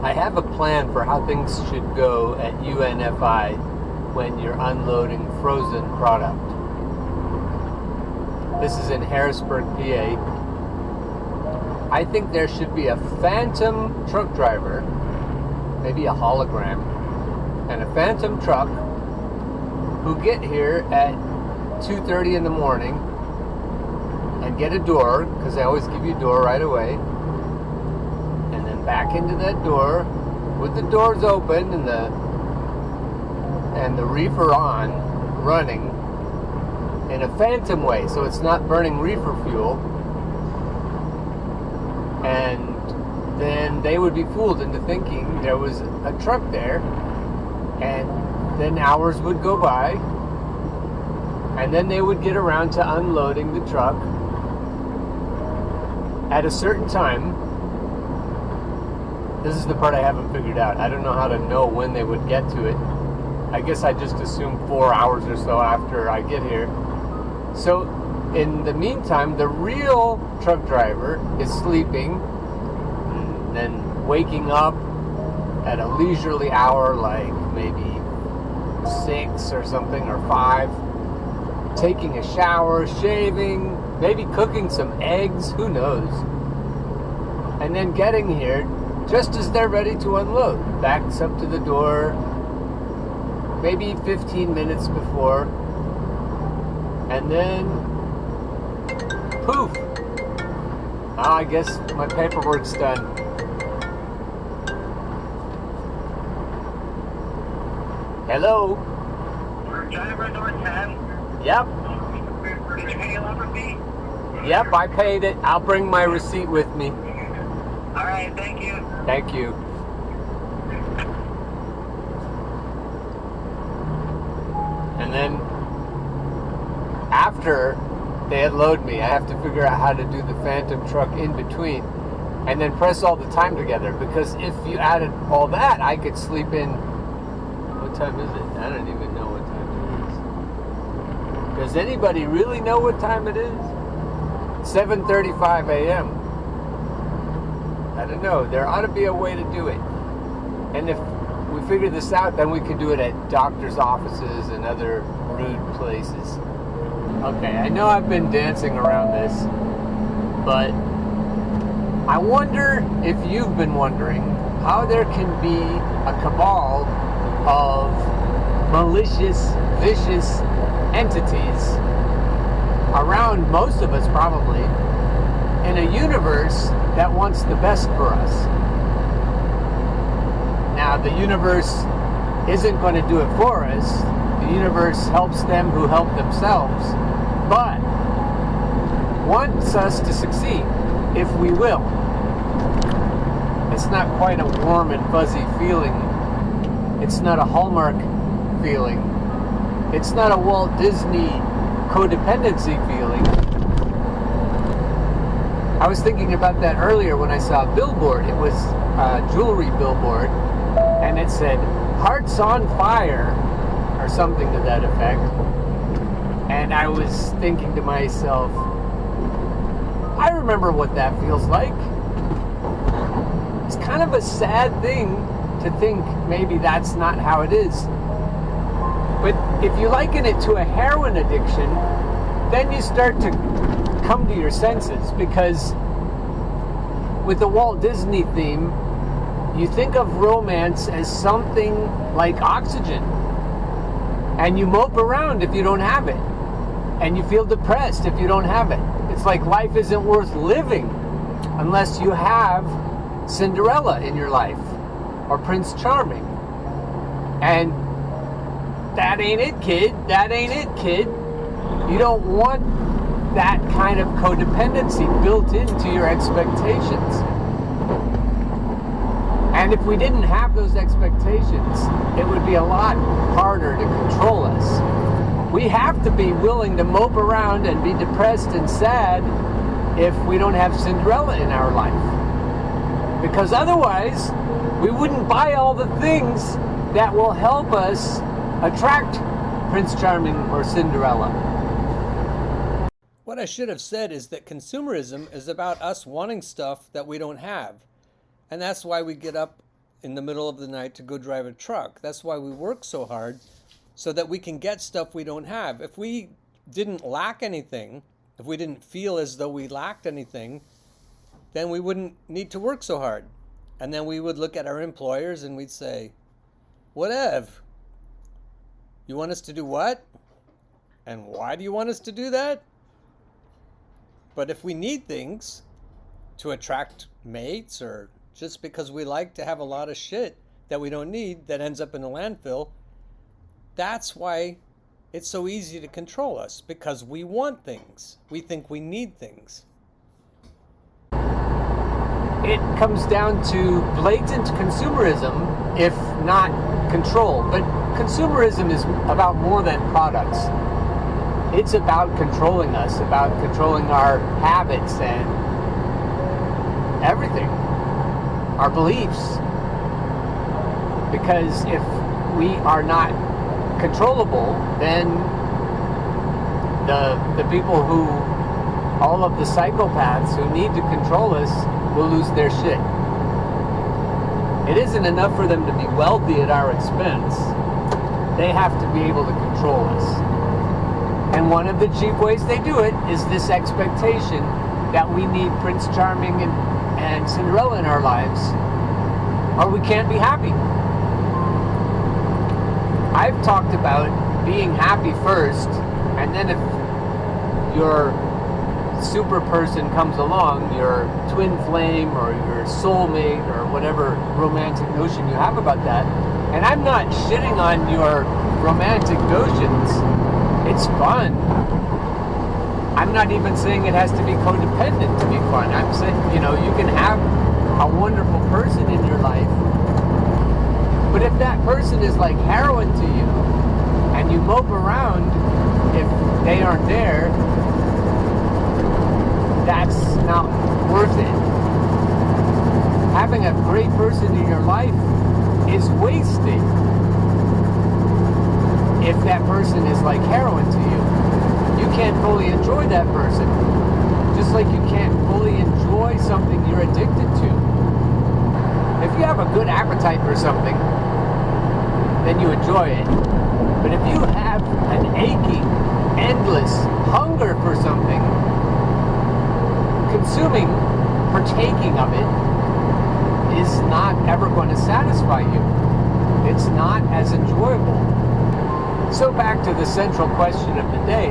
I have a plan for how things should go at UNFI when you're unloading frozen product. This is in Harrisburg, PA. I think there should be a phantom truck driver, maybe a hologram, and a phantom truck who get here at 2:30 in the morning and get a door, because they always give you a door right away, and then back into that door with the doors open and the reefer on, running in a phantom way, so it's not burning reefer fuel. And then they would be fooled into thinking there was a truck there, and then hours would go by, and then they would get around to unloading the truck at a certain time. This is the part I haven't figured out. I don't know how to know when they would get to it. I guess I just assume 4 hours or so after I get here. So in the meantime, the real truck driver is sleeping and then waking up at a leisurely hour, like maybe 6 or something, or 5, taking a shower, shaving, maybe cooking some eggs, who knows, and then getting here just as they're ready to unload. Backs up to the door maybe 15 minutes before, and then poof, I guess my paperwork's done. Hello? Driver door 10. Yep. Did you pay a lumber fee? Yep, I paid it. I'll bring my receipt with me. Alright, thank you. Thank you. And then after they unload me, I have to figure out how to do the phantom truck in between and then press all the time together, because if you added all that, I could sleep in. What time is it? I don't even know what time it is. Does anybody really know what time it is? 7:35 a.m. I don't know. There ought to be a way to do it. And if we figure this out, then we could do it at doctor's offices and other rude places. Okay, I know I've been dancing around this, but I wonder if you've been wondering how there can be a cabal of malicious, vicious entities around most of us, probably, in a universe that wants the best for us. Now, the universe isn't going to do it for us. The universe helps them who help themselves, but wants us to succeed, if we will. It's not quite a warm and fuzzy feeling. It's not a Hallmark feeling. It's not a Walt Disney codependency feeling. I was thinking about that earlier when I saw a billboard. It was a jewelry billboard, and it said, "Hearts on Fire," or something to that effect. And I was thinking to myself, I remember what that feels like. It's kind of a sad thing to think maybe that's not how it is. But if you liken it to a heroin addiction, then you start to come to your senses, because with the Walt Disney theme, you think of romance as something like oxygen, and you mope around if you don't have it, and you feel depressed if you don't have it. It's like life isn't worth living unless you have Cinderella in your life, or Prince Charming. And that ain't it, kid. That ain't it, kid. You don't want that kind of codependency built into your expectations. And if we didn't have those expectations, it would be a lot harder to control us. We have to be willing to mope around and be depressed and sad if we don't have Cinderella in our life. Because otherwise, we wouldn't buy all the things that will help us attract Prince Charming or Cinderella. What I should have said is that consumerism is about us wanting stuff that we don't have. And that's why we get up in the middle of the night to go drive a truck. That's why we work so hard, so that we can get stuff we don't have. If we didn't lack anything, if we didn't feel as though we lacked anything, then we wouldn't need to work so hard. And then we would look at our employers and we'd say, whatever. You want us to do what? And why do you want us to do that? But if we need things to attract mates, or just because we like to have a lot of shit that we don't need that ends up in the landfill, that's why it's so easy to control us, because we want things. We think we need things. It comes down to blatant consumerism, if not control. But consumerism is about more than products. It's about controlling us, about controlling our habits and everything, our beliefs. Because if we are not controllable, then the people who, all of the psychopaths who need to control us, will lose their shit. It isn't enough for them to be wealthy at our expense. They have to be able to control us. And one of the cheap ways they do it is this expectation that we need Prince Charming and Cinderella in our lives, or we can't be happy. I've talked about being happy first, and then if your super person comes along, your twin flame or your soulmate or whatever romantic notion you have about that, and I'm not shitting on your romantic notions, it's fun. I'm not even saying it has to be codependent to be fun. I'm saying, you can have a wonderful person in your life, but if that person is like heroin to you, and you mope around if they aren't there, that's not worth it. Having a great person in your life is wasted if that person is like heroin to you. You can't fully enjoy that person, just like you can't fully enjoy something you're addicted to. If you have a good appetite for something, then you enjoy it. But if you have an aching, endless hunger for something, consuming, partaking of it is not ever going to satisfy you. It's not as enjoyable. So back to the central question of the day,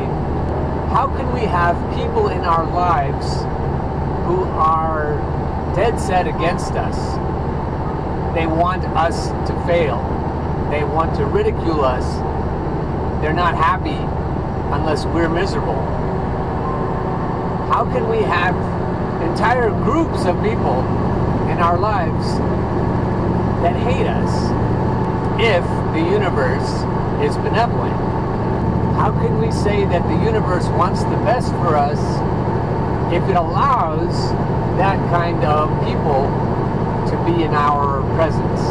how can we have people in our lives who are dead set against us? They want us to fail. They want to ridicule us. They're not happy unless we're miserable. How can we have entire groups of people in our lives that hate us if the universe is benevolent? How can we say that the universe wants the best for us if it allows that kind of people to be in our presence?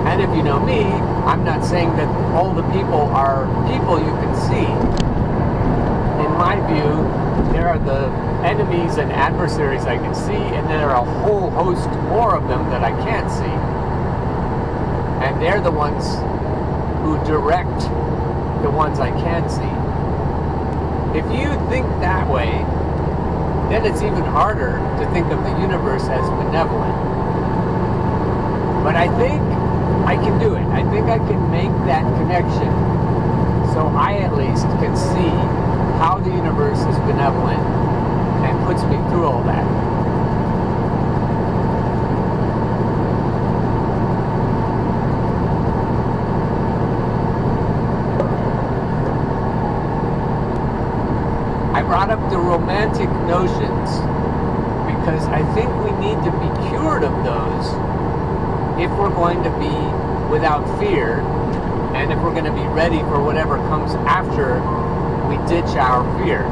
And if you know me, I'm not saying that all the people are people you can see. In my view, there are the enemies and adversaries I can see, and there are a whole host more of them that I can't see. And they're the ones who direct the ones I can see. If you think that way, then it's even harder to think of the universe as benevolent. But I think I can do it. I think I can make that connection, so I at least can see how the universe is benevolent and puts me through all that. I brought up the romantic notions because I think we need to be cured of those if we're going to be without fear, and if we're going to be ready for whatever comes after we ditch our fear.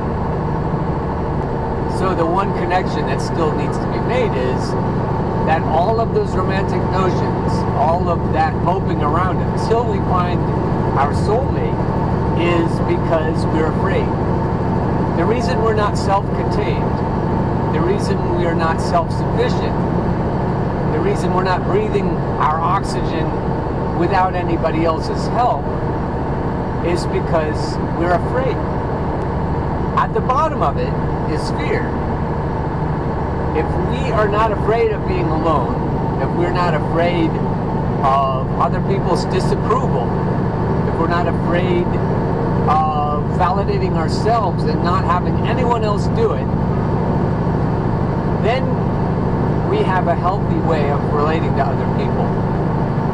So the one connection that still needs to be made is that all of those romantic notions, all of that moping around until we find our soulmate, is because we're afraid. The reason we're not self-contained, the reason we are not self-sufficient, the reason we're not breathing our oxygen without anybody else's help is because we're afraid. At the bottom of it is fear. If we are not afraid of being alone, if we're not afraid of other people's disapproval, if we're not afraid of validating ourselves and not having anyone else do it, then we have a healthy way of relating to other people,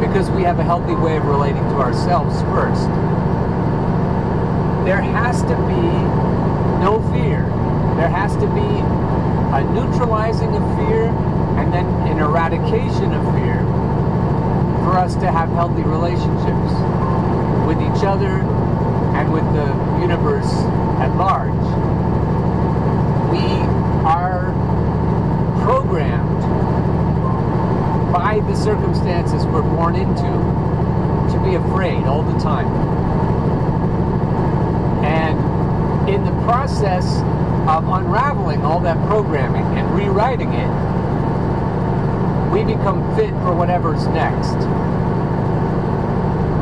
because we have a healthy way of relating to ourselves first. There has to be no fear. There has to be a neutralizing of fear and then an eradication of fear for us to have healthy relationships with each other and with the universe at large. We are programmed by the circumstances we're born into to be afraid all the time. And in the process of unraveling all that programming and rewriting it, we become fit for whatever's next.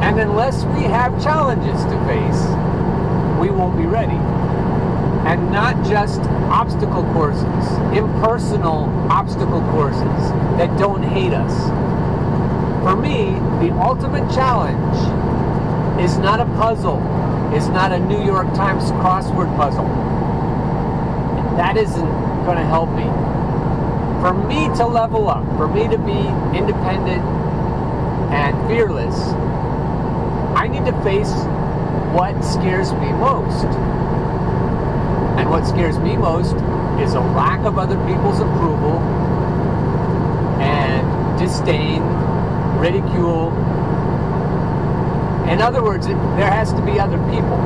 And unless we have challenges to face, we won't be ready. And not just obstacle courses, impersonal obstacle courses that don't hate us. For me, the ultimate challenge is not a puzzle, is not a New York Times crossword puzzle. That isn't going to help me. For me to level up, for me to be independent and fearless, I need to face what scares me most. And what scares me most is a lack of other people's approval and disdain, ridicule. In other words, there has to be other people,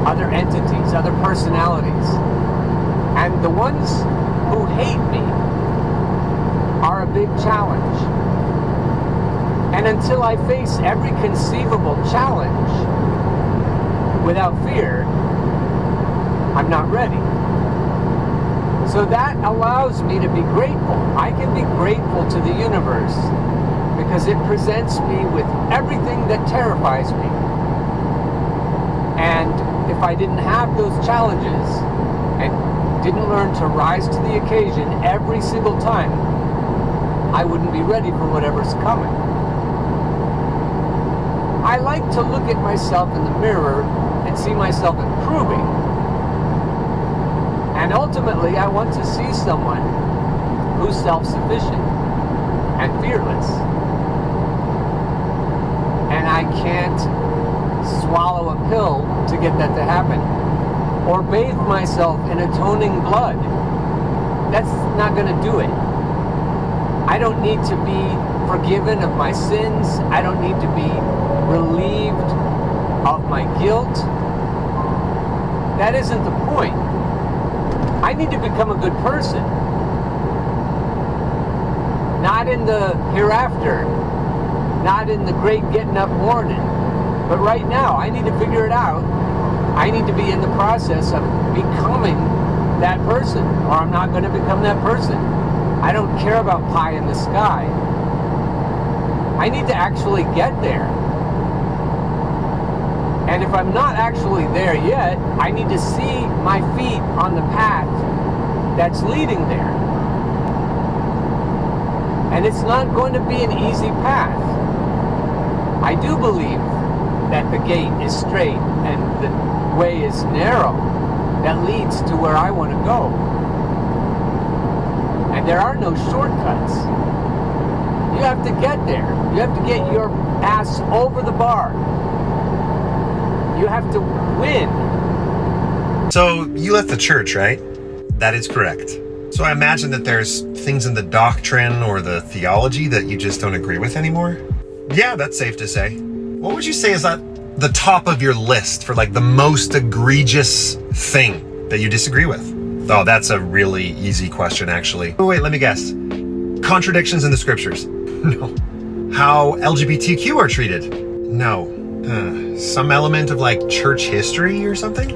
other entities, other personalities. And the ones who hate me are a big challenge. And until I face every conceivable challenge without fear, I'm not ready. So that allows me to be grateful. I can be grateful to the universe because it presents me with everything that terrifies me. And if I didn't have those challenges and didn't learn to rise to the occasion every single time, I wouldn't be ready for whatever's coming. I like to look at myself in the mirror and see myself improving. And ultimately, I want to see someone who's self-sufficient and fearless. And I can't swallow a pill to get that to happen. Or bathe myself in atoning blood. That's not going to do it. I don't need to be forgiven of my sins. I don't need to be relieved of my guilt. That isn't the point. I need to become a good person. Not in the hereafter. Not in the great getting up morning. But right now, I need to figure it out. I need to be in the process of becoming that person, or I'm not going to become that person. I don't care about pie in the sky. I need to actually get there. And if I'm not actually there yet, I need to see my feet on the path that's leading there. And it's not going to be an easy path. I do believe that the gate is straight and the way is narrow that leads to where I want to go. And there are no shortcuts. You have to get there. You have to get your ass over the bar. You have to win. So you left the church, right? That is correct. So I imagine that there's things in the doctrine or the theology that you just don't agree with anymore? Yeah, that's safe to say. What would you say is that the top of your list for like the most egregious thing that you disagree with? Oh, that's a really easy question, actually. Oh, wait, let me guess. Contradictions in the scriptures? No. How LGBTQ are treated? No. Some element of like church history or something?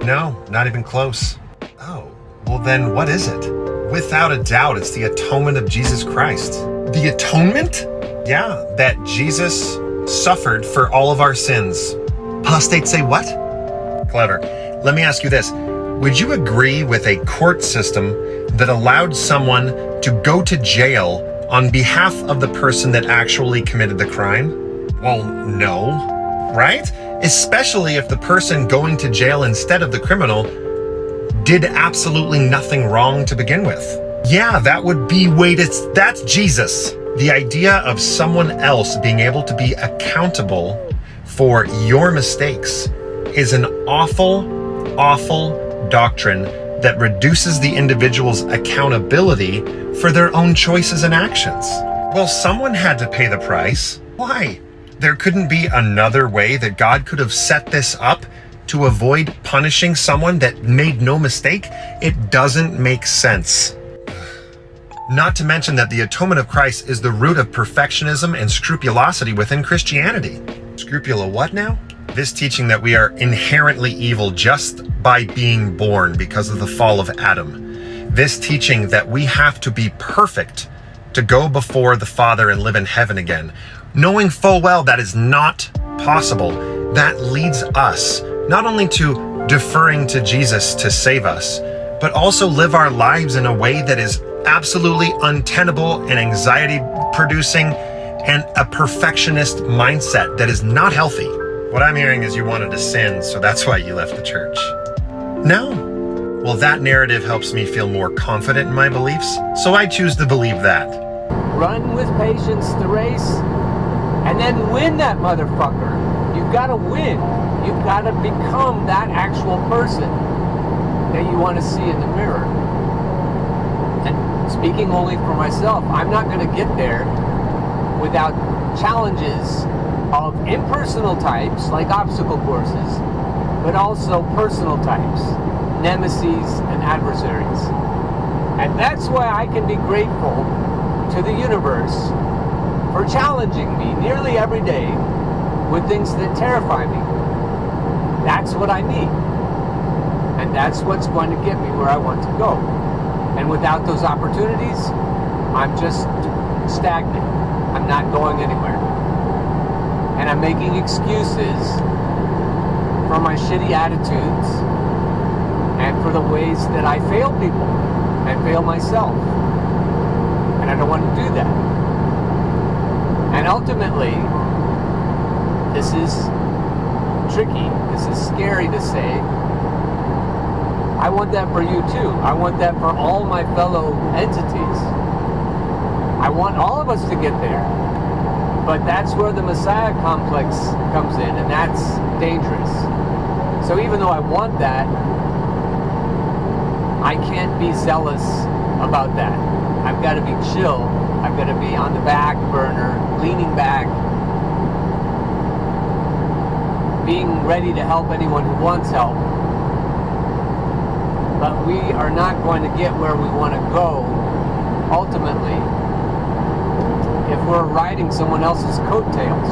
No, not even close. Oh, well then what is it? Without a doubt, it's the atonement of Jesus Christ. The atonement? Yeah, that Jesus suffered for all of our sins. Apostates say what? Clever. Let me ask you this. Would you agree with a court system that allowed someone to go to jail on behalf of the person that actually committed the crime? Well, no, right? Especially if the person going to jail instead of the criminal did absolutely nothing wrong to begin with. Yeah, that would be that's Jesus. The idea of someone else being able to be accountable for your mistakes is an awful, awful doctrine that reduces the individual's accountability for their own choices and actions. Well, someone had to pay the price. Why? There couldn't be another way that God could have set this up to avoid punishing someone that made no mistake? It doesn't make sense. Not to mention that the atonement of Christ is the root of perfectionism and scrupulosity within Christianity. Scrupula what now? This teaching that we are inherently evil just by being born because of the fall of Adam. This teaching that we have to be perfect to go before the Father and live in heaven again. Knowing full well that is not possible, that leads us not only to deferring to Jesus to save us, but also live our lives in a way that is absolutely untenable and anxiety producing and a perfectionist mindset that is not healthy. What I'm hearing is you wanted to sin, so that's why you left the church. No. Well, that narrative helps me feel more confident in my beliefs, so I choose to believe that. Run with patience the race, and then win that motherfucker. You've got to win. You've got to become that actual person that you want to see in the mirror. And speaking only for myself, I'm not going to get there without challenges of impersonal types, like obstacle courses, but also personal types, nemeses and adversaries. And that's why I can be grateful to the universe for challenging me nearly every day with things that terrify me. That's what I need. And that's what's going to get me where I want to go. And without those opportunities, I'm just stagnant. I'm not going anywhere. And I'm making excuses for my shitty attitudes and for the ways that I fail people and fail myself. And I don't want to do that. And ultimately, this is tricky. This is scary to say. I want that for you too. I want that for all my fellow entities. I want all of us to get there. But that's where the Messiah complex comes in, and that's dangerous. So even though I want that, I can't be zealous about that. I've got to be chill. I've got to be on the back burner, leaning back, being ready to help anyone who wants help. But we are not going to get where we want to go, ultimately, if we're riding someone else's coattails.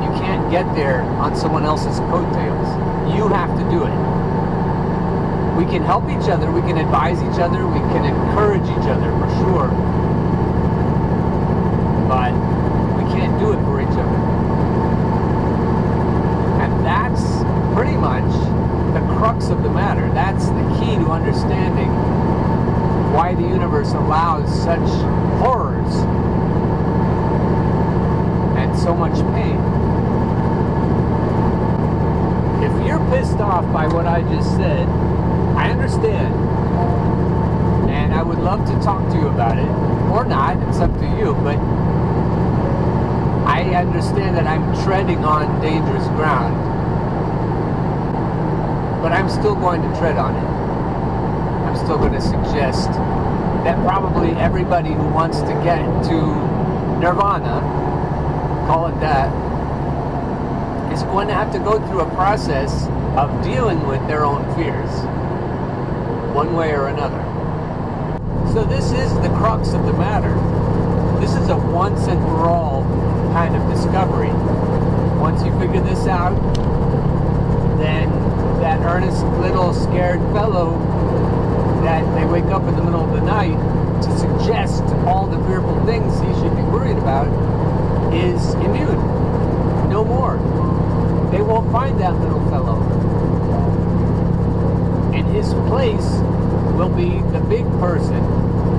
You can't get there on someone else's coattails. You have to do it. We can help each other, we can advise each other, we can encourage each other for sure. But we can't do it for each other. And that's pretty much the crux of the matter. That's the key to understanding why the universe allows such horrors and so much pain. If you're pissed off by what I just said, I understand. And I would love to talk to you about it. Or not, it's up to you. But I understand that I'm treading on dangerous ground. But I'm still going to tread on it. I'm still going to suggest that probably everybody who wants to get to nirvana, call it that, is going to have to go through a process of dealing with their own fears, one way or another. So this is the crux of the matter. This is a once and for all kind of discovery. Once you figure this out, then that earnest little scared fellow that they wake up in the middle of the night to suggest all the fearful things he should be worried about is immune. No more. They won't find that little fellow. In his place will be the big person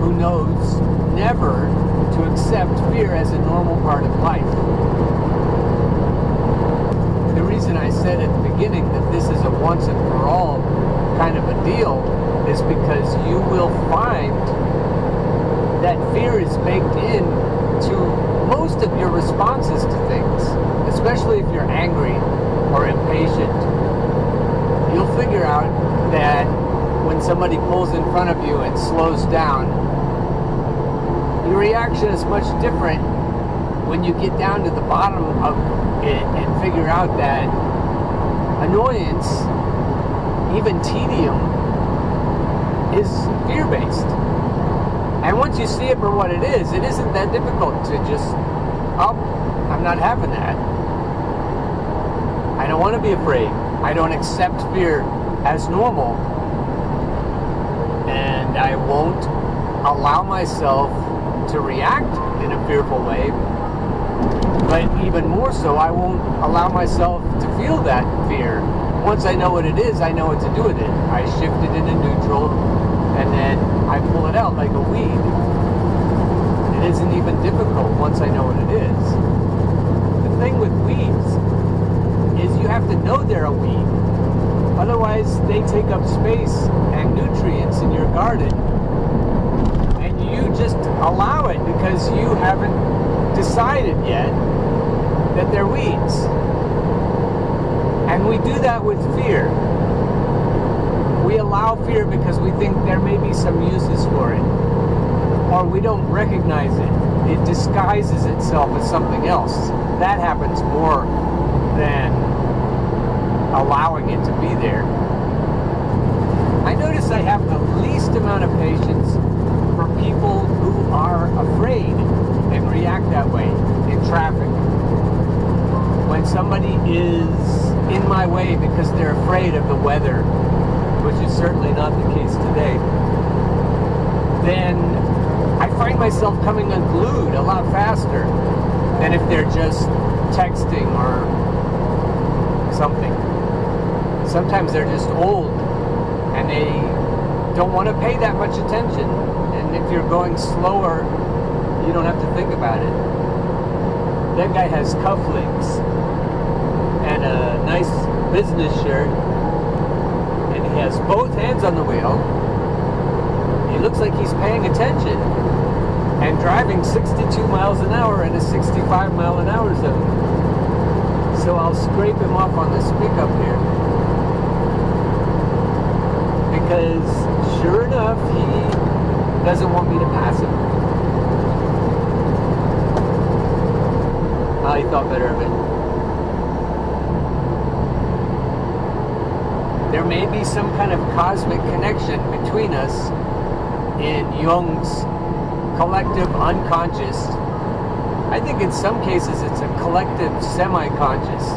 who knows never to accept fear as a normal part of life. The reason I said at the beginning that this is a once and for all kind of a deal is because you will find that fear is baked in to most of your responses to things, especially if you're angry or impatient. You'll figure out that when somebody pulls in front of you and slows down, your reaction is much different when you get down to the bottom of it and figure out that annoyance, even tedium, is fear-based. And once you see it for what it isn't that difficult to just, oh, I'm not having that. I don't want to be afraid. I don't accept fear as normal. And I won't allow myself to react in a fearful way. But even more so, I won't allow myself to feel that fear. Once I know what it is, I know what to do with it. I shift it into neutral, and then I pull it out like a weed. It isn't even difficult once I know what it is. The thing with weeds is you have to know they're a weed. Otherwise, they take up space and nutrients in your garden. And you just allow it because you haven't decided yet that they're weeds. And we do that with fear. We allow fear because we think there may be some uses for it. Or we don't recognize it. It disguises itself as something else. That happens more than allowing it to be there. I notice I have the least amount of patience for people who are afraid and react that way in traffic. When somebody is in my way because they're afraid of the weather, which is certainly not the case today, then I find myself coming unglued a lot faster than if they're just texting or something. Sometimes they're just old and they don't want to pay that much attention. And if you're going slower, you don't have to think about it. That guy has cufflinks and a nice business shirt, and he has both hands on the wheel. He looks like he's paying attention and driving 62 miles an hour in a 65 mile an hour zone. So I'll scrape him off on this pickup here, because sure enough, he doesn't want me to pass him. He thought better of it. There may be some kind of cosmic connection between us in Jung's collective unconscious. I think in some cases it's a collective semi-conscious.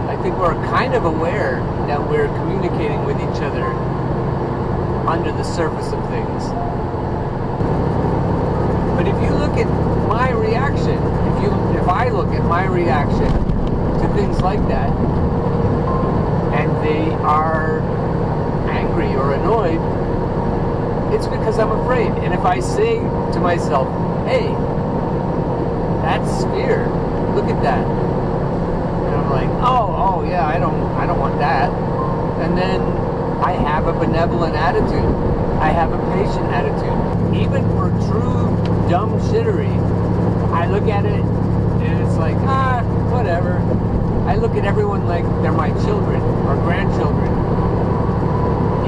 I think we're kind of aware that we're communicating with each other under the surface of things. But if you look at my reaction, if I look at my reaction to things like that, and they are angry or annoyed, it's because I'm afraid. And if I say to myself, hey, that's fear, look at that, and I'm like, oh yeah, I don't want that, and then I have a benevolent attitude, I have a patient attitude. Even for true dumb shittery, I look at it and it's like, whatever. I look at everyone like they're my children or grandchildren,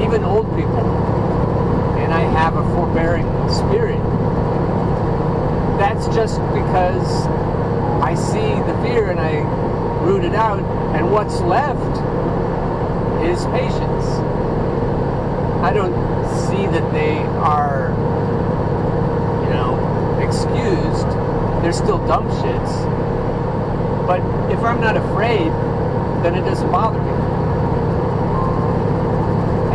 even old people, and I have a forbearing spirit. That's just because I see the fear and I root it out, and what's left is patience. I don't see that they are, excused. They're still dumb shits. But if I'm not afraid, then it doesn't bother me.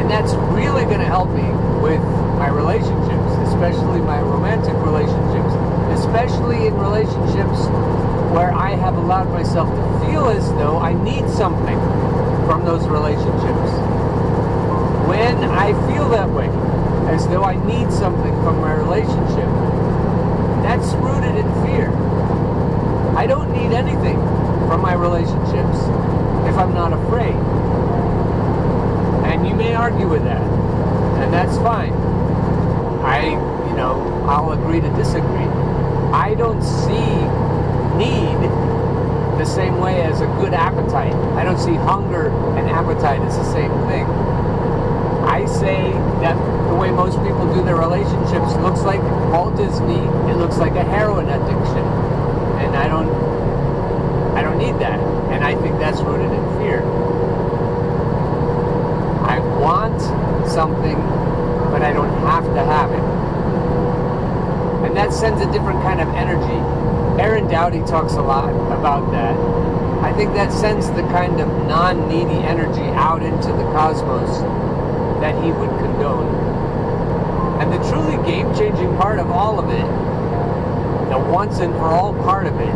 And And that's really going to help me with my relationships, especially my romantic relationships, especially in relationships where I have allowed myself to feel as though I need something from those relationships. When I feel that way, as though I need something from my relationship, that's rooted in fear. I don't need anything from my relationships if I'm not afraid. And you may argue with that, and that's fine. I'll agree to disagree. I don't see need the same way as a good appetite. I don't see hunger and appetite as the same thing. I say that the way most people do their relationships looks like Walt Disney. It looks like a heroin addiction, and I don't need that. And I think that's rooted in fear. I want something, but I don't have to have it. And that sends a different kind of energy. Aaron Doughty talks a lot about that. I think that sends the kind of non-needy energy out into the cosmos that he would condone. And the truly game-changing part of all of it, the once and for all part of it,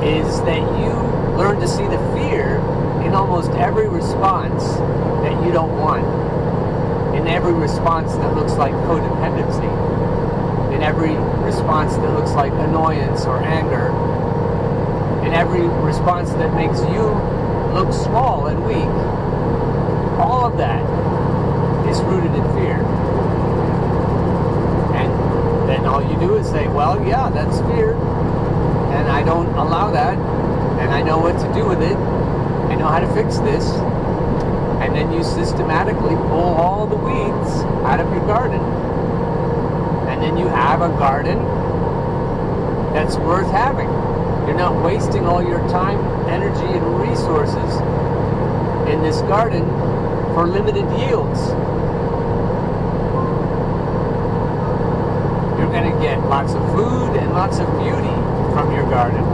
is that you learn to see the fear in almost every response that you don't want. In every response that looks like codependency. In every response that looks like annoyance or anger. In every response that makes you look small and weak. All of that is rooted in fear. And then all you do is say, well, yeah, that's fear. And I don't allow that. And I know what to do with it. I know how to fix this. And then you systematically pull all the weeds out of your garden. And then you have a garden that's worth having. You're not wasting all your time, energy, and resources in this garden for limited yields. You're going to get lots of food and lots of beauty from your garden.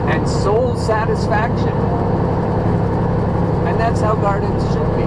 And soul satisfaction. And that's how gardens should be.